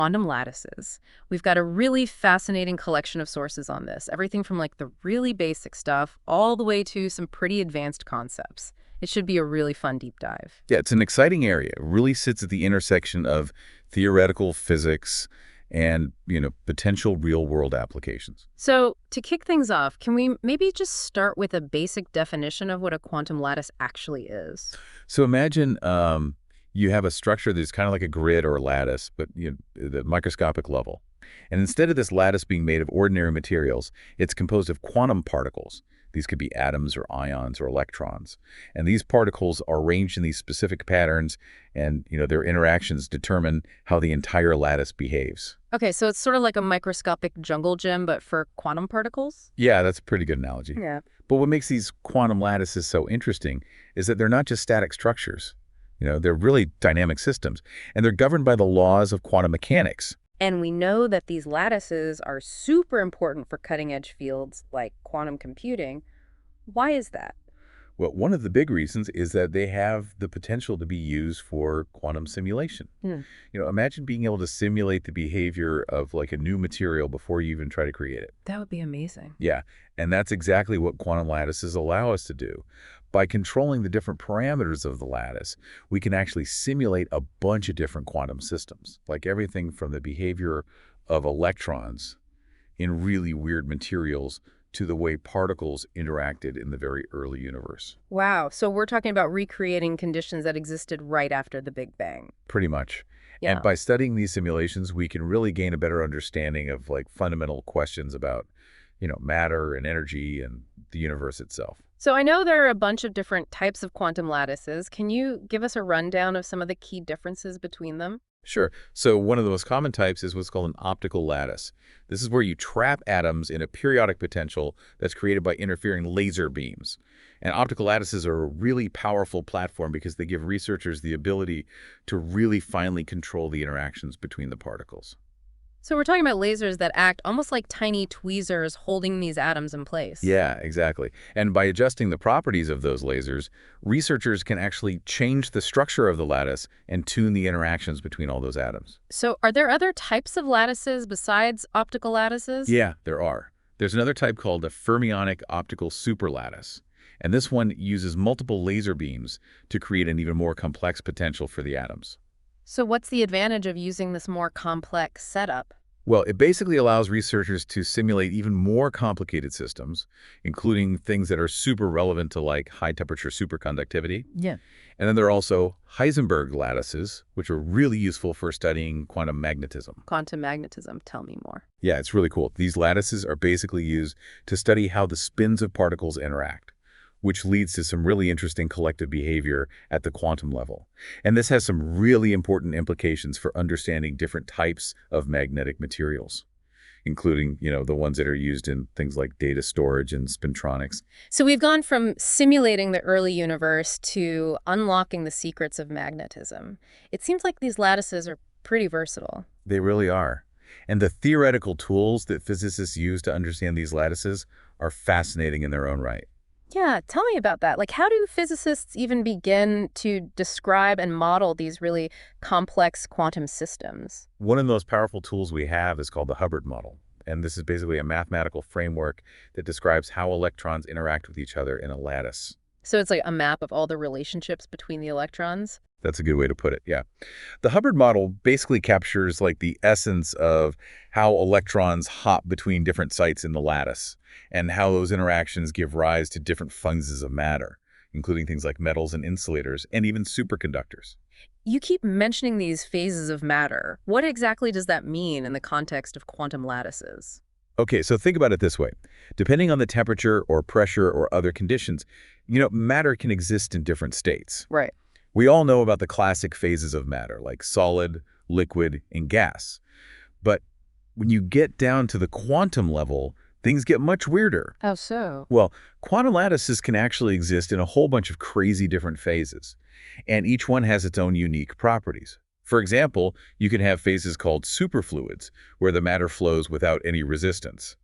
Quantum lattices. We've got a really fascinating collection of sources on this, everything from like the really basic stuff all the way to some pretty advanced concepts. It should be a really fun deep dive. Yeah, it's an exciting area. It really sits at the intersection of theoretical physics and, potential real-world applications. So, to kick things off, can we maybe just start with a basic definition of what a quantum lattice actually is? So imagine you have a structure that's kind of like a grid or a lattice, but the microscopic level. And instead of this lattice being made of ordinary materials, it's composed of quantum particles. These could be atoms or ions or electrons. And these particles are arranged in these specific patterns, and their interactions determine how the entire lattice behaves. Okay, so it's sort of like a microscopic jungle gym, but for quantum particles? Yeah, that's a pretty good analogy. Yeah. But what makes these quantum lattices so interesting is that they're not just static structures. They're really dynamic systems, and they're governed by the laws of quantum mechanics. And we know that these lattices are super important for cutting-edge fields like quantum computing. Why is that? Well, one of the big reasons is that they have the potential to be used for quantum simulation. Hmm. Imagine being able to simulate the behavior of like a new material before you even try to create it. That would be amazing. Yeah, and that's exactly what quantum lattices allow us to do. By controlling the different parameters of the lattice, we can actually simulate a bunch of different quantum systems, like everything from the behavior of electrons in really weird materials to the way particles interacted in the very early universe. Wow, so we're talking about recreating conditions that existed right after the Big Bang. Pretty much. Yeah. And by studying these simulations, we can really gain a better understanding of like fundamental questions about, matter and energy and the universe itself. So I know there are a bunch of different types of quantum lattices. Can you give us a rundown of some of the key differences between them? Sure. So one of the most common types is what's called an optical lattice. This is where you trap atoms in a periodic potential that's created by interfering laser beams. And optical lattices are a really powerful platform because they give researchers the ability to really finely control the interactions between the particles. So we're talking about lasers that act almost like tiny tweezers holding these atoms in place. Yeah, exactly. And by adjusting the properties of those lasers, researchers can actually change the structure of the lattice and tune the interactions between all those atoms. So are there other types of lattices besides optical lattices? Yeah, there are. There's another type called a Fermionic Optical Superlattice. And this one uses multiple laser beams to create an even more complex potential for the atoms. So what's the advantage of using this more complex setup? Well, it basically allows researchers to simulate even more complicated systems, including things that are super relevant to like high-temperature superconductivity. Yeah. And then there are also Heisenberg lattices, which are really useful for studying quantum magnetism. Quantum magnetism, tell me more. Yeah, it's really cool. These lattices are basically used to study how the spins of particles interact, which leads to some really interesting collective behavior at the quantum level. And this has some really important implications for understanding different types of magnetic materials, including, the ones that are used in things like data storage and spintronics. So we've gone from simulating the early universe to unlocking the secrets of magnetism. It seems like these lattices are pretty versatile. They really are. And the theoretical tools that physicists use to understand these lattices are fascinating in their own right. Yeah, tell me about that. Like, how do physicists even begin to describe and model these really complex quantum systems? One of the most powerful tools we have is called the Hubbard Model. And this is basically a mathematical framework that describes how electrons interact with each other in a lattice. So it's like a map of all the relationships between the electrons? That's a good way to put it, yeah. The Hubbard model basically captures like the essence of how electrons hop between different sites in the lattice and how those interactions give rise to different phases of matter, including things like metals and insulators and even superconductors. You keep mentioning these phases of matter. What exactly does that mean in the context of quantum lattices? Okay, so think about it this way. Depending on the temperature or pressure or other conditions, matter can exist in different states. Right. We all know about the classic phases of matter, like solid, liquid, and gas. But when you get down to the quantum level, things get much weirder. How so? Well, quantum lattices can actually exist in a whole bunch of crazy different phases, and each one has its own unique properties. For example, you can have phases called superfluids, where the matter flows without any resistance.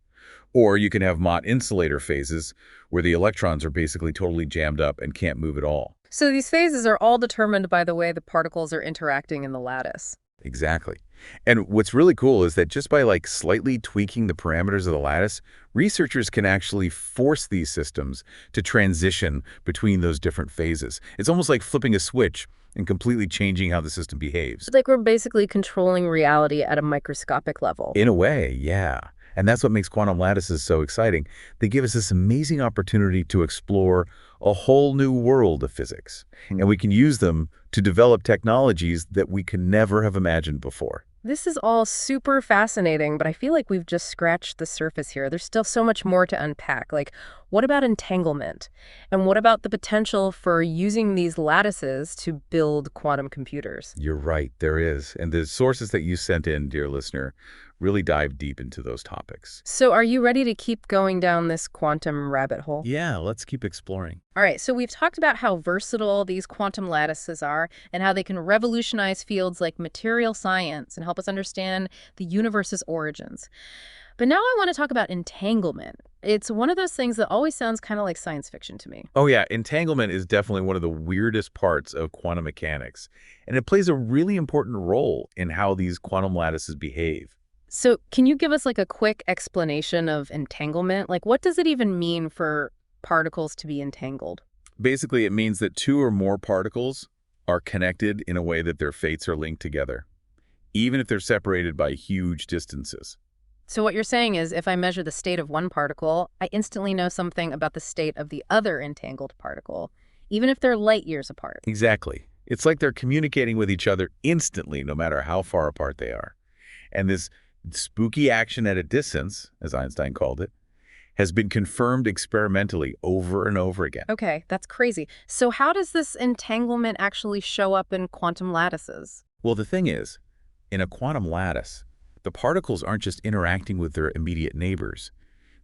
Or you can have Mott insulator phases, where the electrons are basically totally jammed up and can't move at all. So these phases are all determined by the way the particles are interacting in the lattice. Exactly. And what's really cool is that just by slightly tweaking the parameters of the lattice, researchers can actually force these systems to transition between those different phases. It's almost like flipping a switch and completely changing how the system behaves. It's like we're basically controlling reality at a microscopic level. In a way, yeah. And that's what makes quantum lattices so exciting. They give us this amazing opportunity to explore a whole new world of physics. And we can use them to develop technologies that we could never have imagined before. This is all super fascinating, but I feel like we've just scratched the surface here. There's still so much more to unpack. Like, what about entanglement? And what about the potential for using these lattices to build quantum computers? You're right, there is. And the sources that you sent in, dear listener, really dive deep into those topics. So are you ready to keep going down this quantum rabbit hole? Yeah, let's keep exploring. All right, so we've talked about how versatile these quantum lattices are and how they can revolutionize fields like material science and help us understand the universe's origins. But now I want to talk about entanglement. It's one of those things that always sounds kind of like science fiction to me. Oh yeah, entanglement is definitely one of the weirdest parts of quantum mechanics, and it plays a really important role in how these quantum lattices behave. So can you give us like a quick explanation of entanglement? Like, what does it even mean for particles to be entangled? Basically, it means that two or more particles are connected in a way that their fates are linked together, even if they're separated by huge distances. So what you're saying is if I measure the state of one particle, I instantly know something about the state of the other entangled particle, even if they're light years apart. Exactly. It's like they're communicating with each other instantly, no matter how far apart they are. And this spooky action at a distance, as Einstein called it, has been confirmed experimentally over and over again. Okay, that's crazy. So how does this entanglement actually show up in quantum lattices? Well, the thing is, in a quantum lattice, the particles aren't just interacting with their immediate neighbors.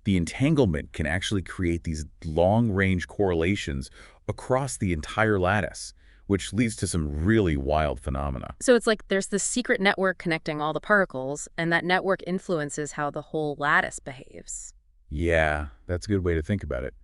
The entanglement can actually create these long-range correlations across the entire lattice, which leads to some really wild phenomena. So it's like there's this secret network connecting all the particles, and that network influences how the whole lattice behaves. Yeah, that's a good way to think about it.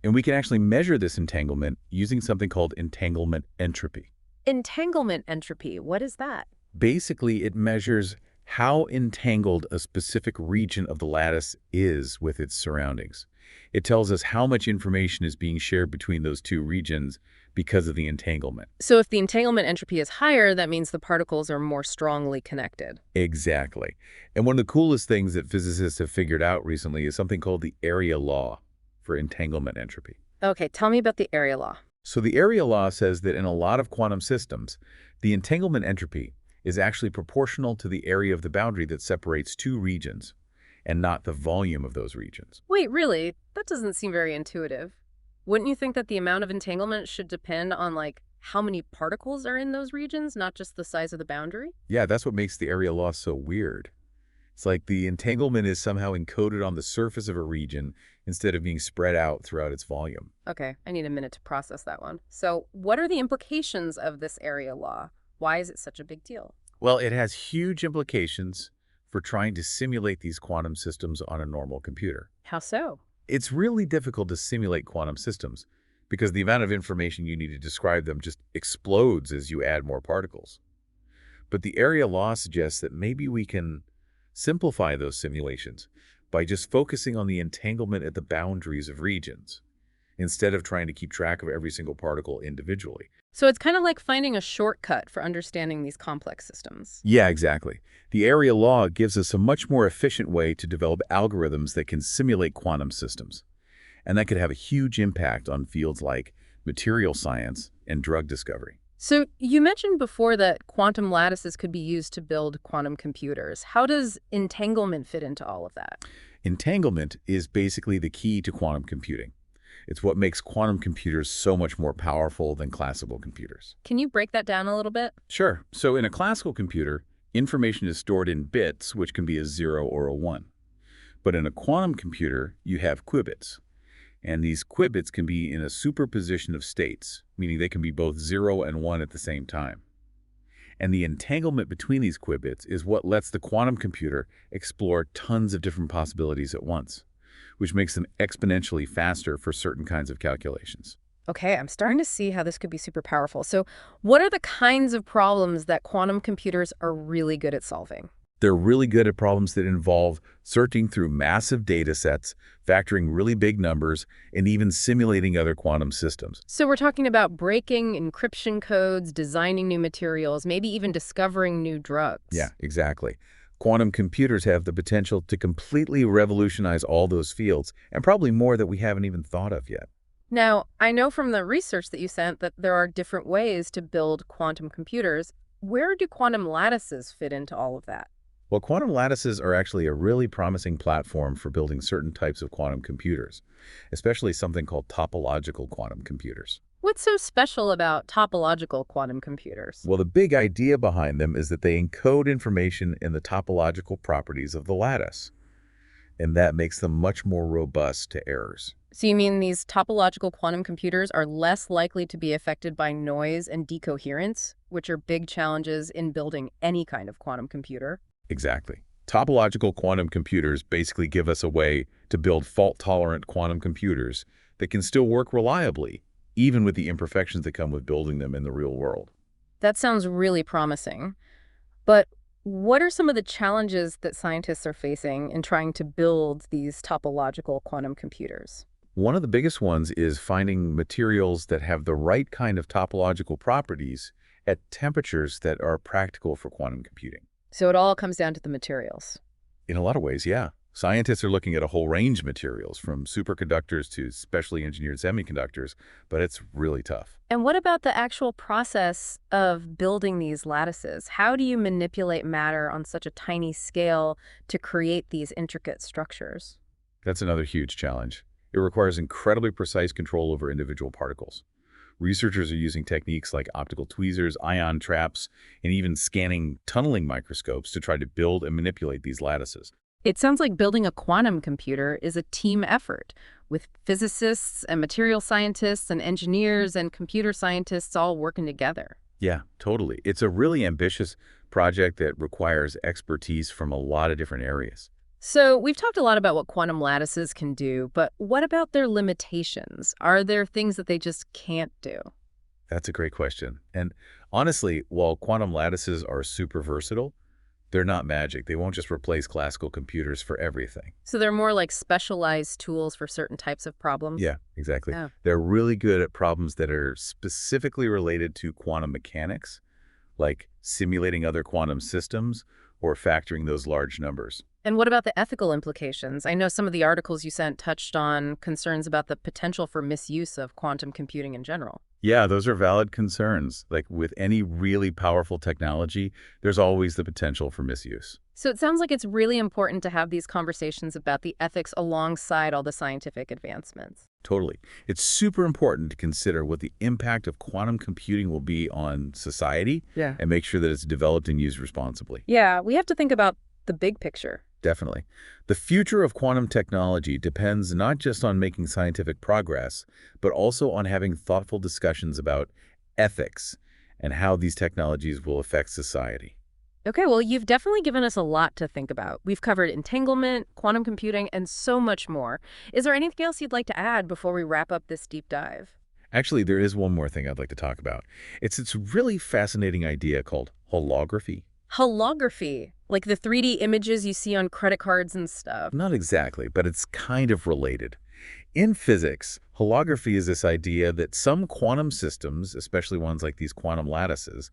And we can actually measure this entanglement using something called entanglement entropy. Entanglement entropy, what is that? Basically, it measures how entangled a specific region of the lattice is with its surroundings. It tells us how much information is being shared between those two regions because of the entanglement. So if the entanglement entropy is higher, that means the particles are more strongly connected. Exactly. And one of the coolest things that physicists have figured out recently is something called the area law for entanglement entropy. Okay, tell me about the area law. So the area law says that in a lot of quantum systems, the entanglement entropy is actually proportional to the area of the boundary that separates two regions, and not the volume of those regions. Wait, really? That doesn't seem very intuitive. Wouldn't you think that the amount of entanglement should depend on, like, how many particles are in those regions, not just the size of the boundary? Yeah, that's what makes the area law so weird. It's like the entanglement is somehow encoded on the surface of a region instead of being spread out throughout its volume. Okay, I need a minute to process that one. So what are the implications of this area law? Why is it such a big deal? Well, it has huge implications for trying to simulate these quantum systems on a normal computer. How so? It's really difficult to simulate quantum systems because the amount of information you need to describe them just explodes as you add more particles. But the area law suggests that maybe we can simplify those simulations by just focusing on the entanglement at the boundaries of regions, instead of trying to keep track of every single particle individually. So it's kind of like finding a shortcut for understanding these complex systems. Yeah, exactly. The area law gives us a much more efficient way to develop algorithms that can simulate quantum systems. And that could have a huge impact on fields like material science and drug discovery. So you mentioned before that quantum lattices could be used to build quantum computers. How does entanglement fit into all of that? Entanglement is basically the key to quantum computing. It's what makes quantum computers so much more powerful than classical computers. Can you break that down a little bit? Sure. So in a classical computer, information is stored in bits, which can be a 0 or a 1. But in a quantum computer, you have qubits. And these qubits can be in a superposition of states, meaning they can be both 0 and 1 at the same time. And the entanglement between these qubits is what lets the quantum computer explore tons of different possibilities at once, which makes them exponentially faster for certain kinds of calculations. Okay, I'm starting to see how this could be super powerful. So, what are the kinds of problems that quantum computers are really good at solving? They're really good at problems that involve searching through massive data sets, factoring really big numbers, and even simulating other quantum systems. So, we're talking about breaking encryption codes, designing new materials, maybe even discovering new Yeah, drugs. exactly. Quantum computers have the potential to completely revolutionize all those fields, and probably more that we haven't even thought of yet. Now, I know from the research that you sent that there are different ways to build quantum computers. Where do quantum lattices fit into all of that? Well, quantum lattices are actually a really promising platform for building certain types of quantum computers, especially something called topological quantum computers. What's so special about topological quantum computers? Well, the big idea behind them is that they encode information in the topological properties of the lattice, and that makes them much more robust to errors. So you mean these topological quantum computers are less likely to be affected by noise and decoherence, which are big challenges in building any kind of quantum computer? Exactly. Topological quantum computers basically give us a way to build fault-tolerant quantum computers that can still work reliably, even with the imperfections that come with building them in the real world. That sounds really promising. But what are some of the challenges that scientists are facing in trying to build these topological quantum computers? One of the biggest ones is finding materials that have the right kind of topological properties at temperatures that are practical for quantum computing. So it all comes down to the materials. In a lot of ways, yeah. Scientists are looking at a whole range of materials, from superconductors to specially engineered semiconductors, but it's really tough. And what about the actual process of building these lattices? How do you manipulate matter on such a tiny scale to create these intricate structures? That's another huge challenge. It requires incredibly precise control over individual particles. Researchers are using techniques like optical tweezers, ion traps, and even scanning tunneling microscopes to try to build and manipulate these lattices. It sounds like building a quantum computer is a team effort with physicists and material scientists and engineers and computer scientists all working together. Yeah, totally. It's a really ambitious project that requires expertise from a lot of different areas. So we've talked a lot about what quantum lattices can do, but what about their limitations? Are there things that they just can't do? That's a great question. And honestly, while quantum lattices are super versatile, they're not magic. They won't just replace classical computers for everything. So they're more like specialized tools for certain types of problems? Yeah, exactly. Yeah. They're really good at problems that are specifically related to quantum mechanics, like simulating other quantum systems or factoring those large numbers. And what about the ethical implications? I know some of the articles you sent touched on concerns about the potential for misuse of quantum computing in general. Yeah, those are valid concerns. Like with any really powerful technology, there's always the potential for misuse. So it sounds like it's really important to have these conversations about the ethics alongside all the scientific advancements. Totally. It's super important to consider what the impact of quantum computing will be on society Yeah. and make sure that it's developed and used responsibly. Yeah, we have to think about the big picture. Definitely. The future of quantum technology depends not just on making scientific progress, but also on having thoughtful discussions about ethics and how these technologies will affect society. Okay, well, you've definitely given us a lot to think about. We've covered entanglement, quantum computing, and so much more. Is there anything else you'd like to add before we wrap up this deep dive? Actually, there is one more thing I'd like to talk about. It's this really fascinating idea called holography. Holography, like the 3D images you see on credit cards and stuff. Not exactly, but it's kind of related. In physics, holography is this idea that some quantum systems, especially ones like these quantum lattices,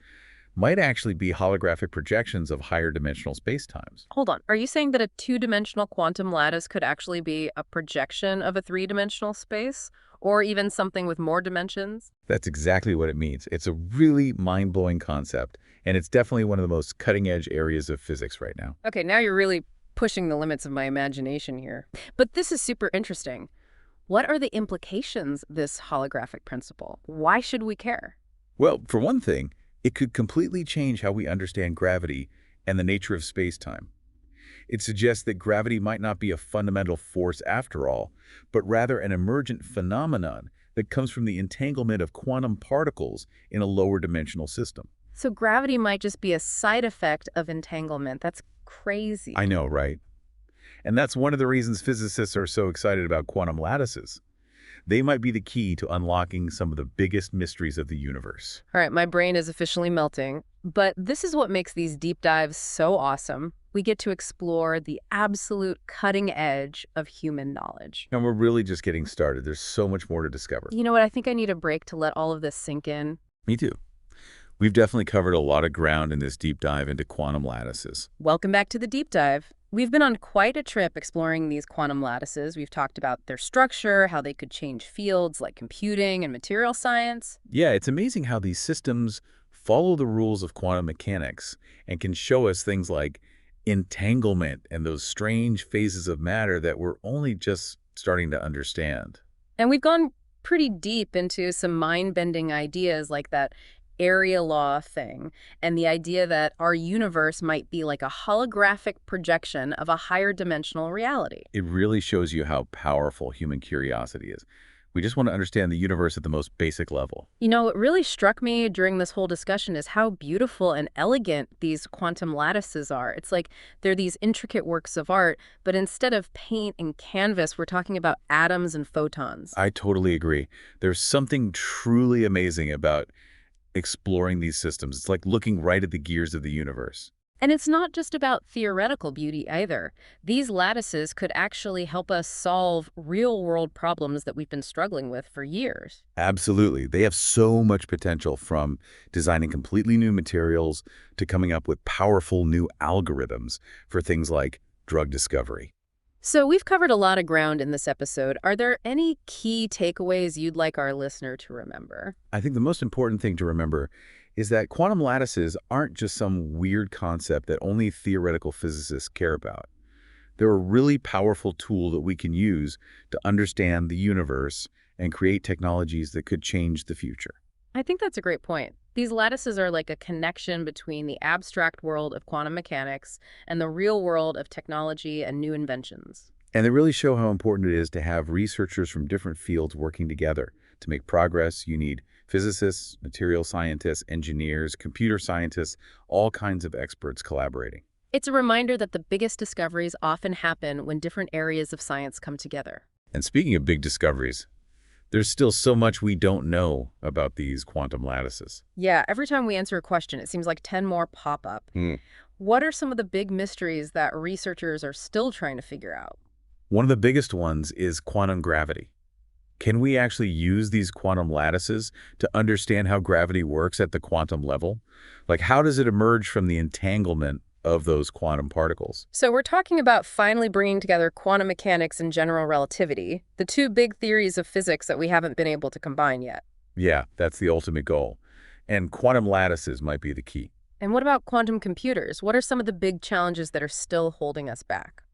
might actually be holographic projections of higher dimensional spacetimes. Hold on, are you saying that a two-dimensional quantum lattice could actually be a projection of a three-dimensional space? Or even something with more dimensions? That's exactly what it means. It's a really mind-blowing concept, and it's definitely one of the most cutting-edge areas of physics right now. Okay, now you're really pushing the limits of my imagination here. But this is super interesting. What are the implications of this holographic principle? Why should we care? Well, for one thing, it could completely change how we understand gravity and the nature of space-time. It suggests that gravity might not be a fundamental force after all, but rather an emergent phenomenon that comes from the entanglement of quantum particles in a lower dimensional system. So gravity might just be a side effect of entanglement. That's crazy. I know, right? And that's one of the reasons physicists are so excited about quantum lattices. They might be the key to unlocking some of the biggest mysteries of the universe. All right, my brain is officially melting. But this is what makes these deep dives so awesome. We get to explore the absolute cutting edge of human knowledge. And we're really just getting started. There's so much more to discover. You know what? I think I need a break to let all of this sink in. Me too. We've definitely covered a lot of ground in this deep dive into quantum lattices. Welcome back to the deep dive. We've been on quite a trip exploring these quantum lattices. We've talked about their structure, how they could change fields like computing and material science. Yeah, it's amazing how these systems follow the rules of quantum mechanics and can show us things like entanglement and those strange phases of matter that we're only just starting to understand. And we've gone pretty deep into some mind-bending ideas like that area law thing, and the idea that our universe might be like a holographic projection of a higher dimensional reality. It really shows you how powerful human curiosity is. We just want to understand the universe at the most basic level. You know, what really struck me during this whole discussion is how beautiful and elegant these quantum lattices are. It's like they're these intricate works of art, but instead of paint and canvas, we're talking about atoms and photons. I totally agree. There's something truly amazing about exploring these systems. It's like looking right at the gears of the universe. And it's not just about theoretical beauty either. These lattices could actually help us solve real-world problems that we've been struggling with for years. Absolutely. They have so much potential, from designing completely new materials to coming up with powerful new algorithms for things like drug discovery. So we've covered a lot of ground in this episode. Are there any key takeaways you'd like our listener to remember? I think the most important thing to remember is that quantum lattices aren't just some weird concept that only theoretical physicists care about. They're a really powerful tool that we can use to understand the universe and create technologies that could change the future. I think that's a great point. These lattices are like a connection between the abstract world of quantum mechanics and the real world of technology and new inventions. And they really show how important it is to have researchers from different fields working together. To make progress, you need physicists, material scientists, engineers, computer scientists, all kinds of experts collaborating. It's a reminder that the biggest discoveries often happen when different areas of science come together. And speaking of big discoveries, there's still so much we don't know about these quantum lattices. Yeah, every time we answer a question, it seems like 10 more pop up. What are some of the big mysteries that researchers are still trying to figure out? One of the biggest ones is quantum gravity. Can we actually use these quantum lattices to understand how gravity works at the quantum level? Like, how does it emerge from the entanglement of those quantum particles? So we're talking about finally bringing together quantum mechanics and general relativity, the two big theories of physics that we haven't been able to combine yet. Yeah, that's the ultimate goal. And quantum lattices might be the key. And what about quantum computers? What are some of the big challenges that are still holding us back?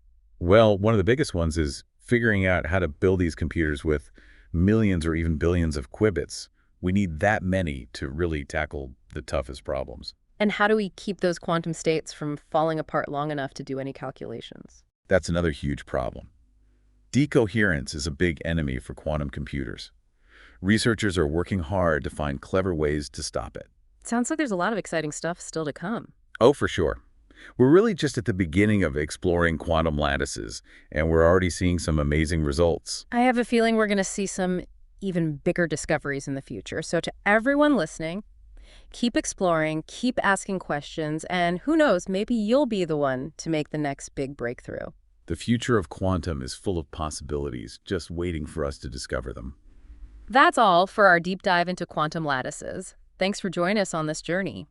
Well, one of the biggest ones is figuring out how to build these computers with millions or even billions of qubits. We need that many to really tackle the toughest problems. And how do we keep those quantum states from falling apart long enough to do any calculations? That's another huge problem. Decoherence is a big enemy for quantum computers. Researchers are working hard to find clever ways to stop it. Sounds like there's a lot of exciting stuff still to come. Oh, for sure. We're really just at the beginning of exploring quantum lattices, and we're already seeing some amazing results. I have a feeling we're going to see some even bigger discoveries in the future. So to everyone listening, keep exploring, keep asking questions, and who knows, maybe you'll be the one to make the next big breakthrough. The future of quantum is full of possibilities, just waiting for us to discover them. That's all for our deep dive into quantum lattices. Thanks for joining us on this journey.